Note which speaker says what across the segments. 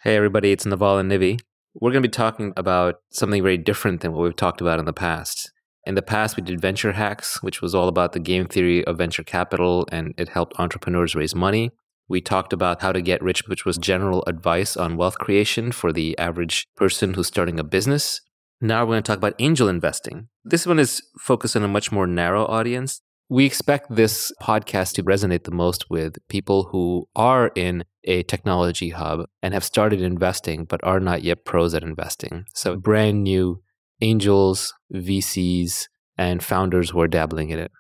Speaker 1: Hey everybody, it's Naval and Nivi. We're going to be talking about something very different than what we've talked about in the past. In the past, we did Venture Hacks, which was all about the game theory of venture capital, and it helped entrepreneurs raise money. We talked about how to get rich, which was general advice on wealth creation for the average person who's starting a business. Now we're going to talk about angel investing. This one is focused on a much more narrow audience. We expect this podcast to resonate the most with people who are in a technology hub and have started investing but are not yet pros at investing. So brand new angels, VCs, and founders who are dabbling in it.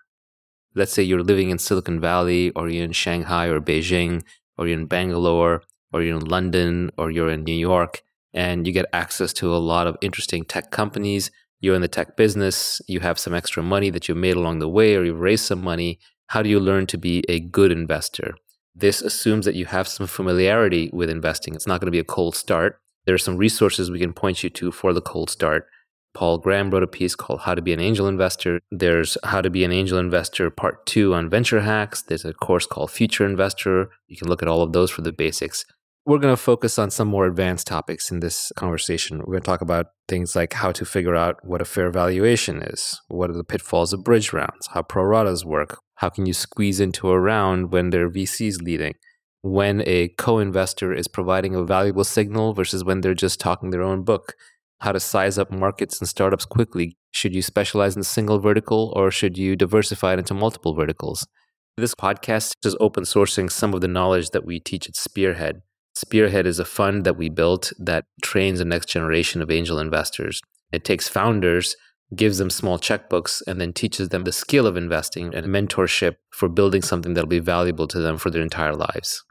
Speaker 1: Let's say you're living in Silicon Valley, or you're in Shanghai or Beijing, or you're in Bangalore, or you're in London, or you're in New York, and you get access to a lot of interesting tech companies. You're in the tech business, you have some extra money that you made along the way, or you've raised some money. How do you learn to be a good investor? This assumes that you have some familiarity with investing. It's not going to be a cold start. There are some resources we can point you to for the cold start. Paul Graham wrote a piece called How to Be an Angel Investor. There's How to Be an Angel Investor Part 2 on Venture Hacks. There's a course called Future Investor. You can look at all of those for the basics. We're going to focus on some more advanced topics in this conversation. We're going to talk about things like how to figure out what a fair valuation is, what are the pitfalls of bridge rounds, how pro ratas work, how can you squeeze into a round when there are VCs leading, when a co-investor is providing a valuable signal versus when they're just talking their own book, how to size up markets and startups quickly. Should you specialize in a single vertical or should you diversify it into multiple verticals? This podcast is open sourcing some of the knowledge that we teach at Spearhead. Spearhead is a fund that we built that trains the next generation of angel investors. It takes founders, gives them small checkbooks, and then teaches them the skill of investing and mentorship for building something that'll be valuable to them for their entire lives.